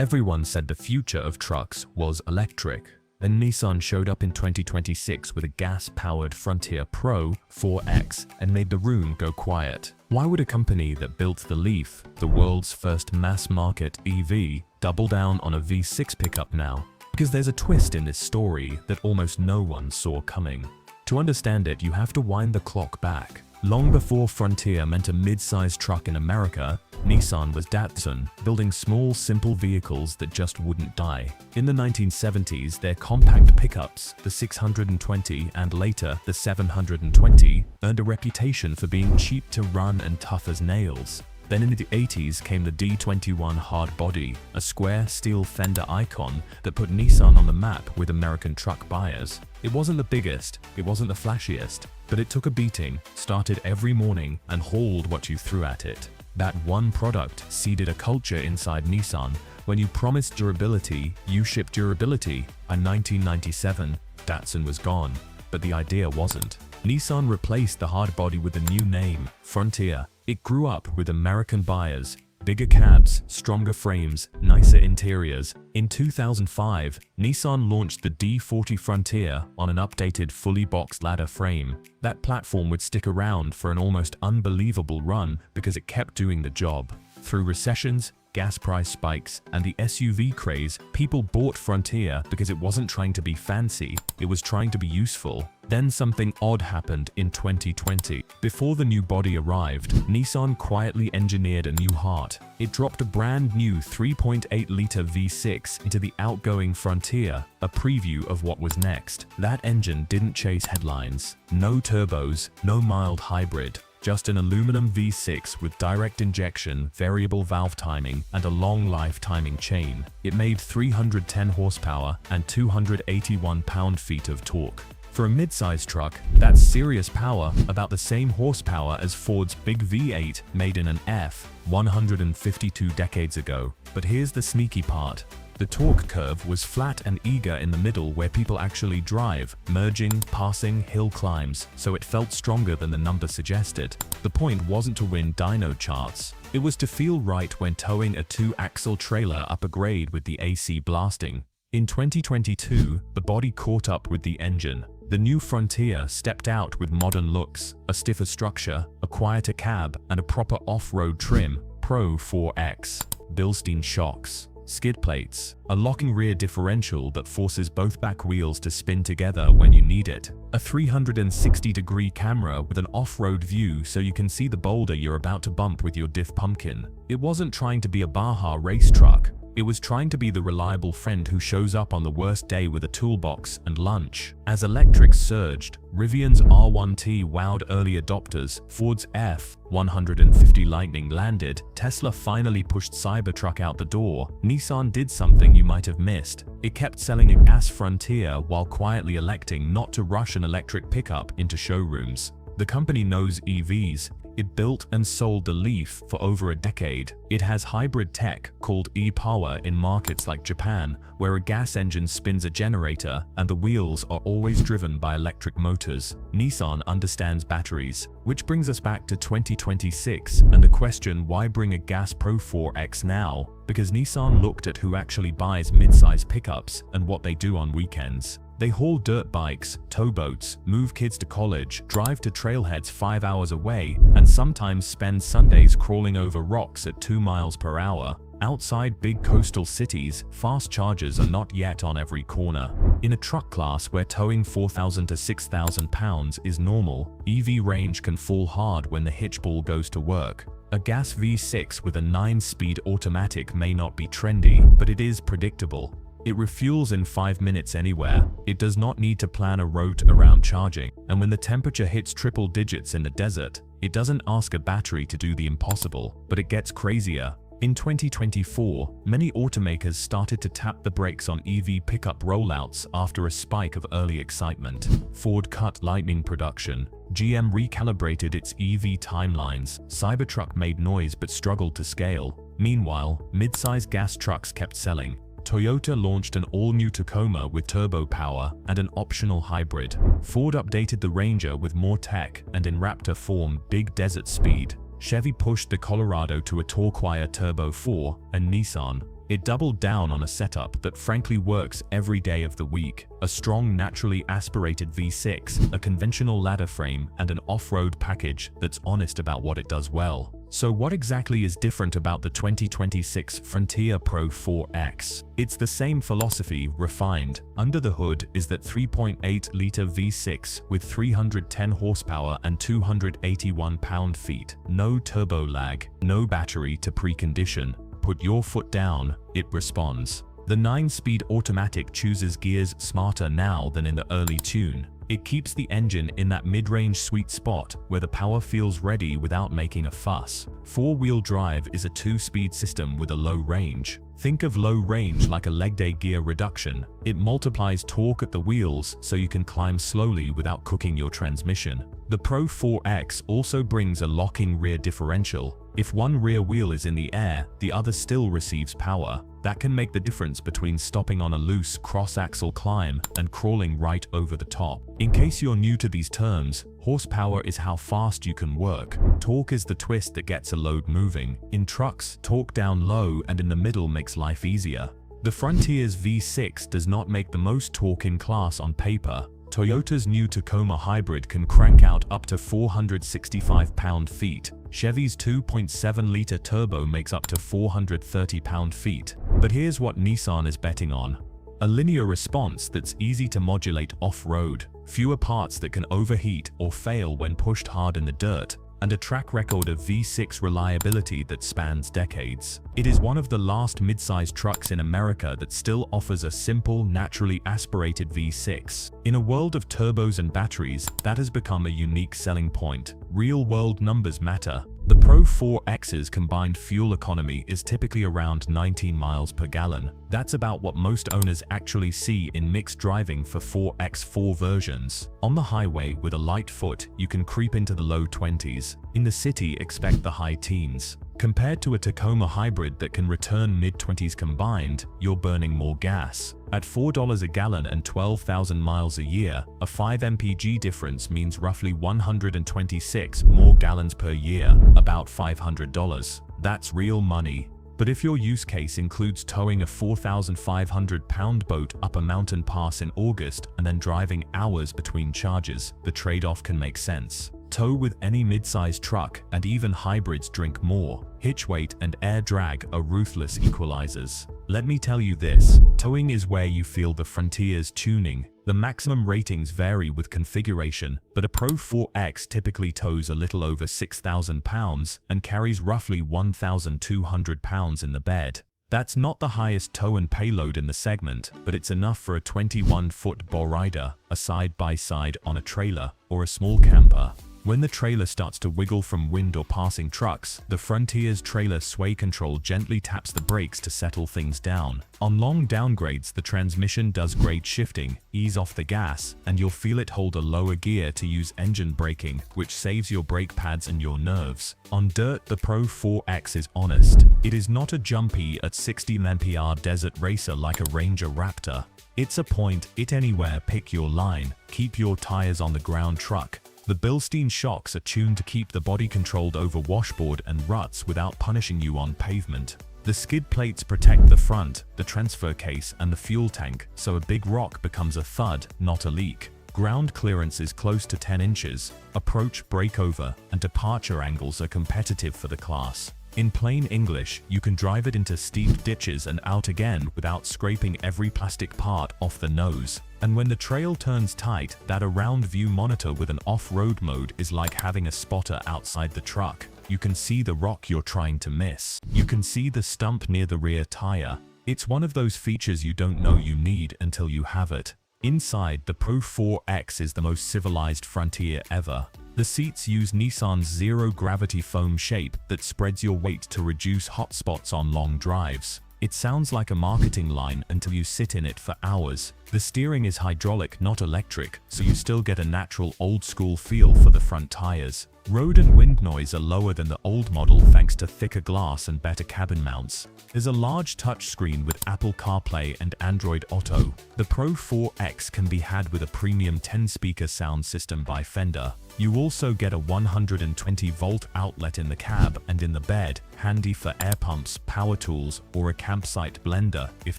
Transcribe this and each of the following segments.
Everyone said the future of trucks was electric. Then Nissan showed up in 2026 with a gas-powered Frontier Pro-4X and made the room go quiet. Why would a company that built the Leaf, the world's first mass-market EV, double down on a V6 pickup now? Because there's a twist in this story that almost no one saw coming. To understand it, you have to wind the clock back. Long before Frontier meant a mid-size truck in America, Nissan was Datsun, building small, simple vehicles that just wouldn't die. In the 1970s, their compact pickups, the 620 and later the 720, earned a reputation for being cheap to run and tough as nails. Then in the 80s came the D21 hardbody, a square steel fender icon that put Nissan on the map with American truck buyers. It wasn't the biggest, it wasn't the flashiest, but it took a beating, started every morning, and hauled what you threw at it. That one product seeded a culture inside Nissan. When you promised durability, you shipped durability. By 1997, Datsun was gone, but the idea wasn't. Nissan replaced the hardbody with a new name, Frontier. It grew up with American buyers. Bigger cabs, stronger frames, nicer interiors. In 2005, Nissan launched the D40 Frontier on an updated fully boxed ladder frame. That platform would stick around for an almost unbelievable run because it kept doing the job. Through recessions, gas price spikes, and the SUV craze, people bought Frontier because it wasn't trying to be fancy, it was trying to be useful. Then something odd happened in 2020. Before the new body arrived, Nissan quietly engineered a new heart. It dropped a brand new 3.8-liter V6 into the outgoing Frontier, a preview of what was next. That engine didn't chase headlines. No turbos, no mild hybrid. Just an aluminum V6 with direct injection, variable valve timing, and a long life timing chain. It made 310 horsepower and 281 pound-feet of torque. For a mid-size truck, that's serious power, about the same horsepower as Ford's big V8 made in an F-152 decades ago. But here's the sneaky part. The torque curve was flat and eager in the middle where people actually drive, merging, passing hill climbs, so it felt stronger than the number suggested. The point wasn't to win dyno charts. It was to feel right when towing a 2-axle trailer up a grade with the AC blasting. In 2022, the body caught up with the engine. The new Frontier stepped out with modern looks, a stiffer structure, a quieter cab, and a proper off-road trim, Pro-4X, Bilstein shocks, skid plates, a locking rear differential that forces both back wheels to spin together when you need it, a 360-degree camera with an off-road view so you can see the boulder you're about to bump with your diff pumpkin. It wasn't trying to be a Baja race truck. It was trying to be the reliable friend who shows up on the worst day with a toolbox and lunch. As electrics surged, Rivian's R1T wowed early adopters, Ford's F-150 Lightning landed, Tesla finally pushed Cybertruck out the door. Nissan did something you might have missed. It kept selling a gas Frontier while quietly electing not to rush an electric pickup into showrooms. The company knows EVs. It built and sold the Leaf for over a decade. It has hybrid tech called e-Power in markets like Japan, where a gas engine spins a generator and the wheels are always driven by electric motors. Nissan understands batteries, which brings us back to 2026 and the question, why bring a gas Pro-4X now? Because Nissan looked at who actually buys mid-size pickups and what they do on weekends. They haul dirt bikes, towboats, move kids to college, drive to trailheads 5 hours away, and sometimes spend Sundays crawling over rocks at 2 miles per hour. Outside big coastal cities, fast chargers are not yet on every corner. In a truck class where towing 4,000 to 6,000 pounds is normal, EV range can fall hard when the hitch ball goes to work. A gas V6 with a 9-speed automatic may not be trendy, but it is predictable. It refuels in 5 minutes anywhere. It does not need to plan a route around charging. And when the temperature hits triple digits in the desert, it doesn't ask a battery to do the impossible, but it gets crazier. In 2024, many automakers started to tap the brakes on EV pickup rollouts after a spike of early excitement. Ford cut Lightning production. GM recalibrated its EV timelines. Cybertruck made noise but struggled to scale. Meanwhile, mid-size gas trucks kept selling. Toyota launched an all-new Tacoma with turbo power and an optional hybrid. Ford updated the Ranger with more tech and in Raptor form big desert speed. Chevy pushed the Colorado to a torque-wire turbo 4, and Nissan, It doubled down on a setup that frankly works every day of the week: a strong naturally aspirated V6, a conventional ladder frame, and an off-road package that's honest about what it does well. So what exactly is different about the 2026 Frontier Pro-4X? It's the same philosophy, refined. Under the hood is that 3.8-liter V6 with 310 horsepower and 281 pound-feet. No turbo lag, no battery to precondition. Put your foot down, it responds. The 9-speed automatic chooses gears smarter now than in the early tune. It keeps the engine in that mid-range sweet spot where the power feels ready without making a fuss. 4-wheel drive is a 2-speed system with a low range. Think of low range like a leg day gear reduction. It multiplies torque at the wheels so you can climb slowly without cooking your transmission. The Pro-4X also brings a locking rear differential. If one rear wheel is in the air, the other still receives power. That can make the difference between stopping on a loose cross-axle climb and crawling right over the top. In case you're new to these terms, horsepower is how fast you can work. Torque is the twist that gets a load moving. In trucks, torque down low and in the middle makes life easier. The Frontier's V6 does not make the most torque in class on paper. Toyota's new Tacoma hybrid can crank out up to 465 pound-feet. Chevy's 2.7-liter turbo makes up to 430 pound-feet. But here's what Nissan is betting on: a linear response that's easy to modulate off-road, fewer parts that can overheat or fail when pushed hard in the dirt, and a track record of V6 reliability that spans decades. It is one of the last midsize trucks in America that still offers a simple, naturally aspirated V6. In a world of turbos and batteries, that has become a unique selling point. Real-world numbers matter. The Pro-4X's combined fuel economy is typically around 19 miles per gallon. That's about what most owners actually see in mixed driving for 4X4 versions. On the highway with a light foot, you can creep into the low 20s. In the city, expect the high teens. Compared to a Tacoma hybrid that can return mid-20s combined, you're burning more gas. At $4 a gallon and 12,000 miles a year, a 5 mpg difference means roughly 126 more gallons per year, about $500. That's real money. But if your use case includes towing a 4,500-pound boat up a mountain pass in August and then driving hours between charges, the trade-off can make sense. Tow with any mid-size truck, and even hybrids drink more. Hitch weight and air drag are ruthless equalizers. Let me tell you this: towing is where you feel the Frontier's tuning. The maximum ratings vary with configuration, but a Pro-4X typically tows a little over 6,000 pounds and carries roughly 1,200 pounds in the bed. That's not the highest tow and payload in the segment, but it's enough for a 21-foot bow rider, a side-by-side on a trailer, or a small camper. When the trailer starts to wiggle from wind or passing trucks, the Frontier's trailer sway control gently taps the brakes to settle things down. On long downgrades, the transmission does grade shifting, ease off the gas, and you'll feel it hold a lower gear to use engine braking, which saves your brake pads and your nerves. On dirt, the Pro-4X is honest. It is not a jumpy at 60 mph desert racer like a Ranger Raptor. It's a point, it anywhere, pick your line, keep your tires on the ground truck. The Bilstein shocks are tuned to keep the body controlled over washboard and ruts without punishing you on pavement. The skid plates protect the front, the transfer case, and the fuel tank, so a big rock becomes a thud, not a leak. Ground clearance is close to 10 inches. Approach, breakover, and departure angles are competitive for the class. In plain English, you can drive it into steep ditches and out again without scraping every plastic part off the nose. And when the trail turns tight, that around view monitor with an off-road mode is like having a spotter outside the truck. You can see the rock you're trying to miss. You can see the stump near the rear tire. It's one of those features you don't know you need until you have it. Inside, the Pro-4X is the most civilized Frontier ever. The seats use Nissan's zero-gravity foam shape that spreads your weight to reduce hot spots on long drives. It sounds like a marketing line until you sit in it for hours. The steering is hydraulic, not electric, so you still get a natural old-school feel for the front tires. Road and wind noise are lower than the old model thanks to thicker glass and better cabin mounts. There's a large touchscreen with Apple CarPlay and Android Auto. The Pro 4X can be had with a premium 10-speaker sound system by Fender. You also get a 120-volt outlet in the cab and in the bed, handy for air pumps, power tools, or a campsite blender if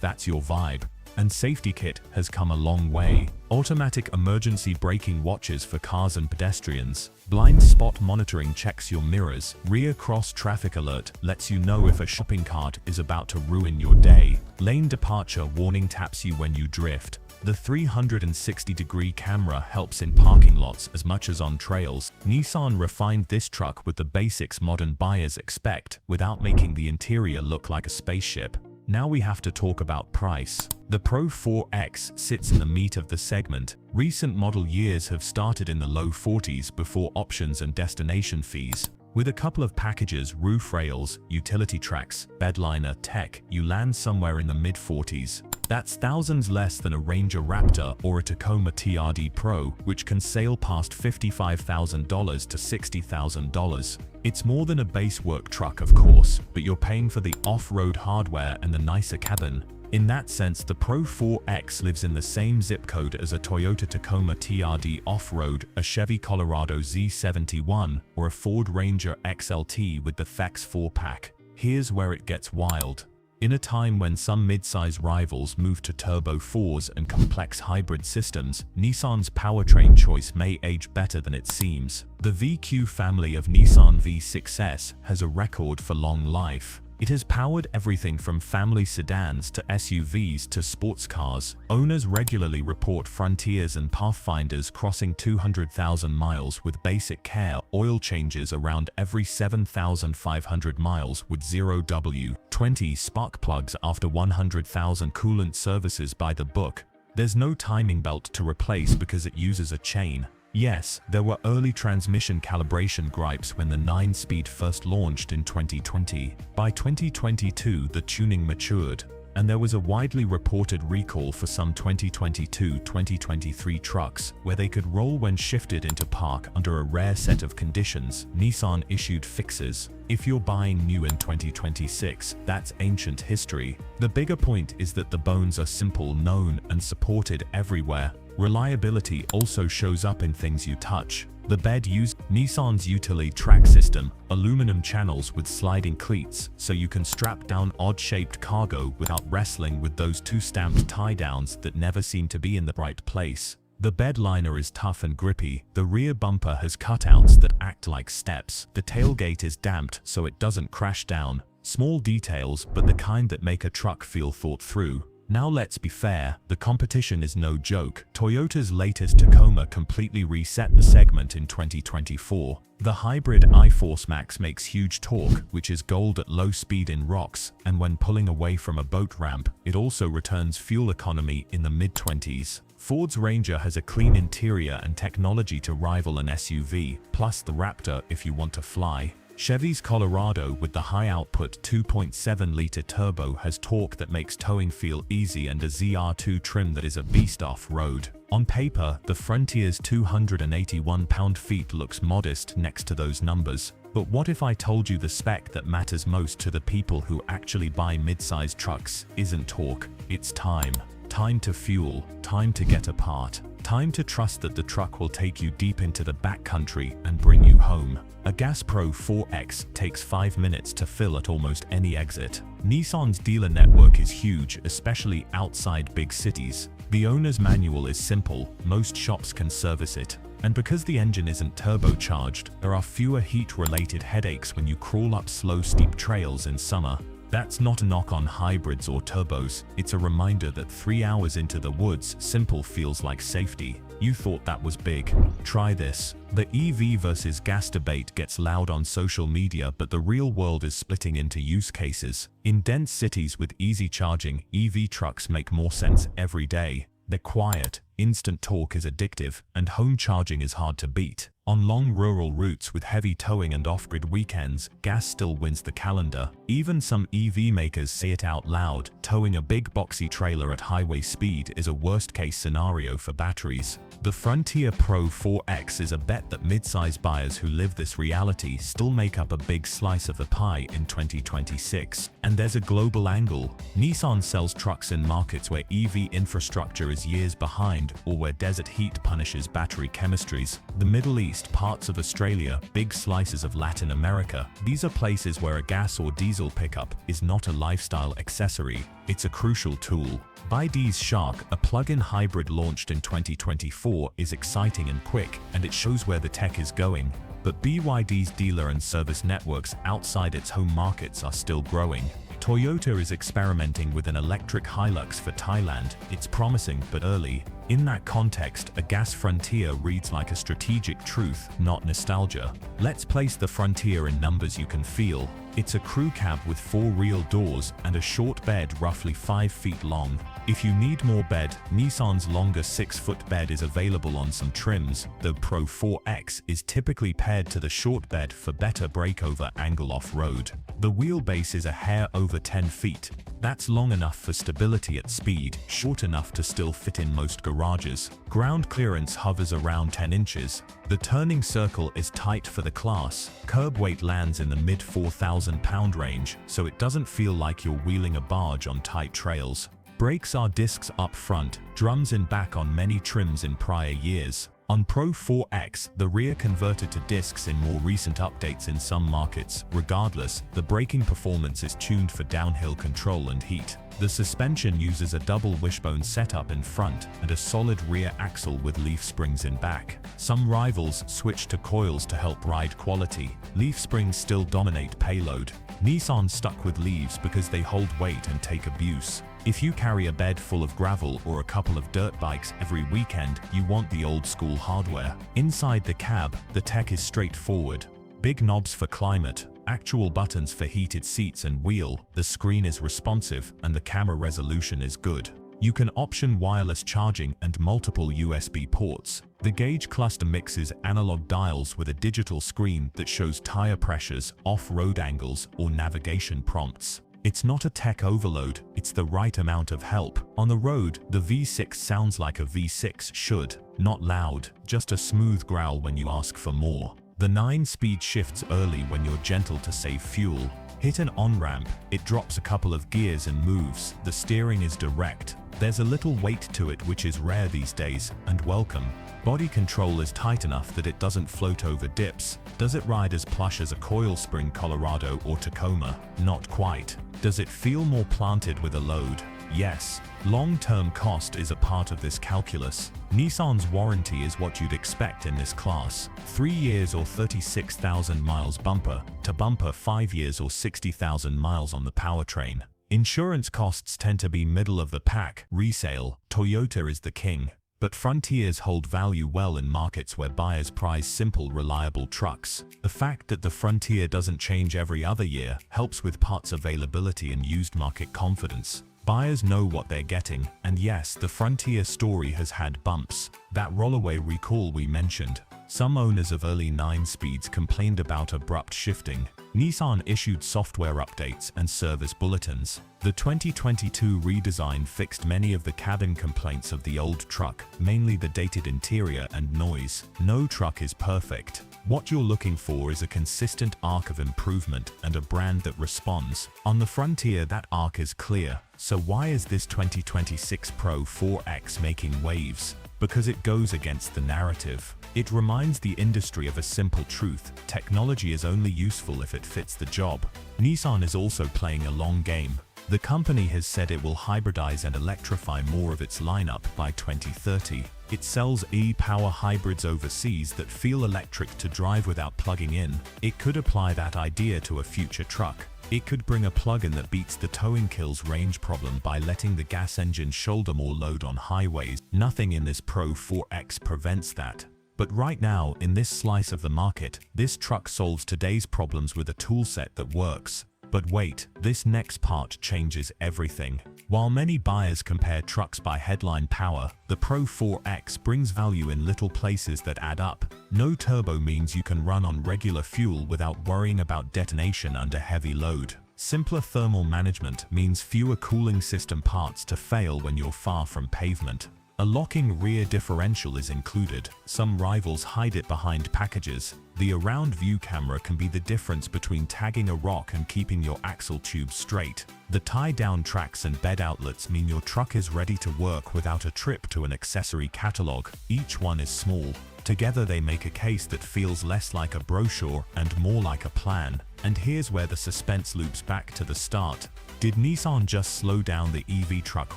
that's your vibe. And safety kit has come a long way. Automatic emergency braking watches for cars and pedestrians. Blind spot monitoring checks your mirrors. Rear cross traffic alert lets you know if a shopping cart is about to ruin your day. Lane departure warning taps you when you drift. The 360-degree camera helps in parking lots as much as on trails. Nissan refined this truck with the basics modern buyers expect, without making the interior look like a spaceship. Now we have to talk about price. The Pro 4X sits in the meat of the segment. Recent model years have started in the low 40s before options and destination fees. With a couple of packages, roof rails, utility tracks, bedliner, tech, you land somewhere in the mid-40s. That's thousands less than a Ranger Raptor or a Tacoma TRD Pro, which can sail past $55,000 to $60,000. It's more than a base work truck, of course, but you're paying for the off-road hardware and the nicer cabin. In that sense, the Pro 4X lives in the same zip code as a Toyota Tacoma TRD off-road, a Chevy Colorado Z71, or a Ford Ranger XLT with the FX 4-pack. Here's where it gets wild. In a time when some midsize rivals move to turbo 4s and complex hybrid systems, Nissan's powertrain choice may age better than it seems. The VQ family of Nissan V6s has a record for long life. It has powered everything from family sedans to SUVs to sports cars. Owners regularly report Frontiers and Pathfinders crossing 200,000 miles with basic care, oil changes around every 7,500 miles with 0W20 spark plugs after 100,000 coolant services by the book. There's no timing belt to replace because it uses a chain. Yes, there were early transmission calibration gripes when the 9-speed first launched in 2020. By 2022, the tuning matured, and there was a widely reported recall for some 2022-2023 trucks, where they could roll when shifted into park under a rare set of conditions. Nissan issued fixes. If you're buying new in 2026, that's ancient history. The bigger point is that the bones are simple, known, and supported everywhere. Reliability also shows up in things you touch. The bed used Nissan's utility track system, aluminum channels with sliding cleats, so you can strap down odd-shaped cargo without wrestling with those two stamped tie-downs that never seem to be in the right place. The bed liner is tough and grippy. The rear bumper has cutouts that act like steps. The tailgate is damped so it doesn't crash down. Small details, but the kind that make a truck feel thought through. Now let's be fair, the competition is no joke. Toyota's latest Tacoma completely reset the segment in 2024. The hybrid iForce Max makes huge torque, which is gold at low speed in rocks, and when pulling away from a boat ramp, it also returns fuel economy in the mid-20s. Ford's Ranger has a clean interior and technology to rival an SUV, plus the Raptor if you want to fly. Chevy's Colorado with the high-output 2.7-liter turbo has torque that makes towing feel easy and a ZR2 trim that is a beast off-road. On paper, the Frontier's 281 pound-feet looks modest next to those numbers. But what if I told you the spec that matters most to the people who actually buy mid-sized trucks isn't torque, it's time. Time to fuel, time to get apart, time to trust that the truck will take you deep into the backcountry and bring you home. A gas Pro 4X takes 5 minutes to fill at almost any exit. Nissan's dealer network is huge, especially outside big cities. The owner's manual is simple, most shops can service it. And because the engine isn't turbocharged, there are fewer heat-related headaches when you crawl up slow steep trails in summer. That's not a knock on hybrids or turbos, it's a reminder that 3 hours into the woods, simple feels like safety. You thought that was big? Try this. The EV versus gas debate gets loud on social media, but the real world is splitting into use cases. In dense cities with easy charging, EV trucks make more sense every day. They're quiet, instant torque is addictive, and home charging is hard to beat. On long rural routes with heavy towing and off-grid weekends, gas still wins the calendar. Even some EV makers say it out loud, towing a big boxy trailer at highway speed is a worst-case scenario for batteries. The Frontier Pro-4X is a bet that mid-size buyers who live this reality still make up a big slice of the pie in 2026. And there's a global angle. Nissan sells trucks in markets where EV infrastructure is years behind or where desert heat punishes battery chemistries. The Middle East, parts of Australia, big slices of Latin America. These are places where a gas or diesel pickup is not a lifestyle accessory, it's a crucial tool. BYD's Shark, a plug-in hybrid launched in 2024, is exciting and quick, and it shows where the tech is going. But BYD's dealer and service networks outside its home markets are still growing. Toyota is experimenting with an electric Hilux for Thailand. It's promising but early. In that context, a gas Frontier reads like a strategic truth, not nostalgia. Let's place the Frontier in numbers you can feel. It's a crew cab with 4 real doors and a short bed roughly 5 feet long. If you need more bed, Nissan's longer 6-foot bed is available on some trims. The Pro 4X is typically paired to the short bed for better breakover angle off-road. The wheelbase is a hair over 10 feet. That's long enough for stability at speed, short enough to still fit in most garages. Ground clearance hovers around 10 inches. The turning circle is tight for the class. Curb weight lands in the mid 4,000 pound range, so it doesn't feel like you're wheeling a barge on tight trails. Brakes are discs up front, drums in back on many trims in prior years. On Pro 4X, the rear converted to discs in more recent updates in some markets. Regardless, the braking performance is tuned for downhill control and heat. The suspension uses a double wishbone setup in front and a solid rear axle with leaf springs in back. Some rivals switch to coils to help ride quality. Leaf springs still dominate payload. Nissan stuck with leaves because they hold weight and take abuse. If you carry a bed full of gravel or a couple of dirt bikes every weekend, you want the old school hardware. Inside the cab, the tech is straightforward. Big knobs for climate, actual buttons for heated seats and wheel, the screen is responsive, and the camera resolution is good. You can option wireless charging and multiple USB ports. The gauge cluster mixes analog dials with a digital screen that shows tire pressures, off-road angles, or navigation prompts. It's not a tech overload, it's the right amount of help. On the road, the V6 sounds like a V6 should. Not loud, just a smooth growl when you ask for more. The 9-speed shifts early when you're gentle to save fuel. Hit an on-ramp, it drops a couple of gears and moves. The steering is direct. There's a little weight to it which is rare these days, and welcome. Body control is tight enough that it doesn't float over dips. Does it ride as plush as a coil spring Colorado or Tacoma? Not quite. Does it feel more planted with a load? Yes. Long-term cost is a part of this calculus. Nissan's warranty is what you'd expect in this class. 3 years or 36,000 miles bumper to bumper, 5 years or 60,000 miles on the powertrain. Insurance costs tend to be middle of the pack. Resale, Toyota is the king. But Frontiers hold value well in markets where buyers prize simple, reliable trucks. The fact that the Frontier doesn't change every other year helps with parts availability and used market confidence. Buyers know what they're getting, and yes, the Frontier story has had bumps. That rollaway recall we mentioned. Some owners of early 9-speeds complained about abrupt shifting. Nissan issued software updates and service bulletins. The 2022 redesign fixed many of the cabin complaints of the old truck, mainly the dated interior and noise. No truck is perfect. What you're looking for is a consistent arc of improvement and a brand that responds. On the Frontier, that arc is clear. So why is this 2026 Pro 4X making waves? Because it goes against the narrative. It reminds the industry of a simple truth: technology is only useful if it fits the job. Nissan is also playing a long game. The company has said it will hybridize and electrify more of its lineup by 2030. It sells e-power hybrids overseas that feel electric to drive without plugging in. It could apply that idea to a future truck. It could bring a plug-in that beats the towing kills range problem by letting the gas engine shoulder more load on highways. Nothing in this Pro 4X prevents that. But right now, in this slice of the market, this truck solves today's problems with a toolset that works. But wait, this next part changes everything. While many buyers compare trucks by headline power, the Pro-4X brings value in little places that add up. No turbo means you can run on regular fuel without worrying about detonation under heavy load. Simpler thermal management means fewer cooling system parts to fail when you're far from pavement. A locking rear differential is included. Some rivals hide it behind packages. The around view camera can be the difference between tagging a rock and keeping your axle tube straight. The tie-down tracks and bed outlets mean your truck is ready to work without a trip to an accessory catalog. Each one is small. Together they make a case that feels less like a brochure and more like a plan. And here's where the suspense loops back to the start. Did Nissan just slow down the EV truck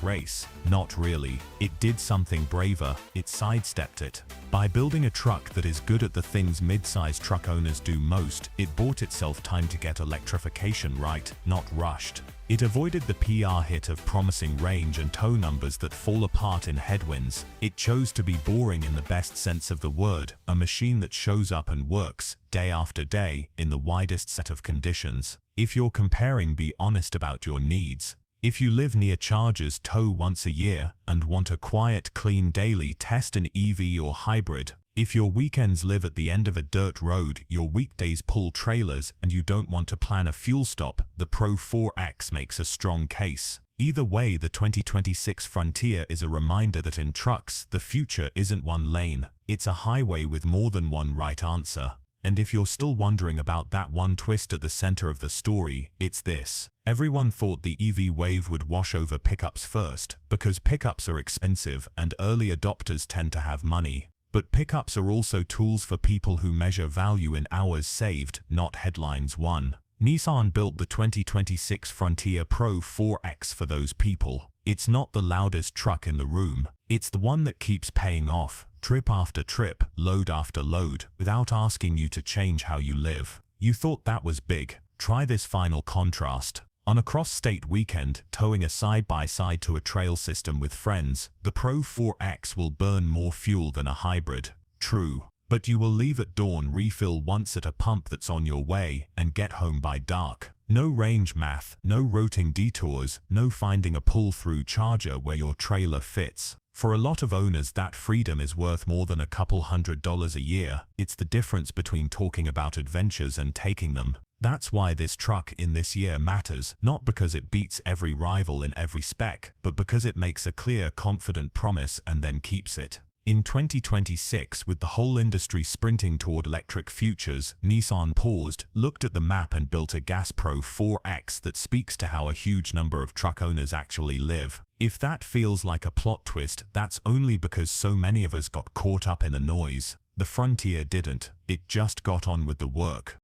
race? Not really. It did something braver. It sidestepped it. By building a truck that is good at the things mid-size truck owners do most, it bought itself time to get electrification right, not rushed. It avoided the PR hit of promising range and tow numbers that fall apart in headwinds. It chose to be boring in the best sense of the word, a machine that shows up and works, day after day, in the widest set of conditions. If you're comparing, be honest about your needs. If you live near chargers, tow once a year, and want a quiet, clean daily, test an EV or hybrid. If your weekends live at the end of a dirt road, your weekdays pull trailers, and you don't want to plan a fuel stop, the Pro-4X makes a strong case. Either way, the 2026 Frontier is a reminder that in trucks, the future isn't one lane. It's a highway with more than one right answer. And if you're still wondering about that one twist at the center of the story, it's this. Everyone thought the EV wave would wash over pickups first, because pickups are expensive and early adopters tend to have money. But pickups are also tools for people who measure value in hours saved, not headlines won. Nissan built the 2026 Frontier Pro-4X for those people. It's not the loudest truck in the room. It's the one that keeps paying off, trip after trip, load after load, without asking you to change how you live. You thought that was big? Try this final contrast. On a cross-state weekend, towing a side-by-side to a trail system with friends, the Pro-4X will burn more fuel than a hybrid. True. But you will leave at dawn, refill once at a pump that's on your way, and get home by dark. No range math, no rotating detours, no finding a pull-through charger where your trailer fits. For a lot of owners, that freedom is worth more than a couple $100 a year. It's the difference between talking about adventures and taking them. That's why this truck in this year matters, not because it beats every rival in every spec, but because it makes a clear, confident promise and then keeps it. In 2026, with the whole industry sprinting toward electric futures, Nissan paused, looked at the map and built a gas Pro-4X that speaks to how a huge number of truck owners actually live. If that feels like a plot twist, that's only because so many of us got caught up in the noise. The Frontier didn't. It just got on with the work.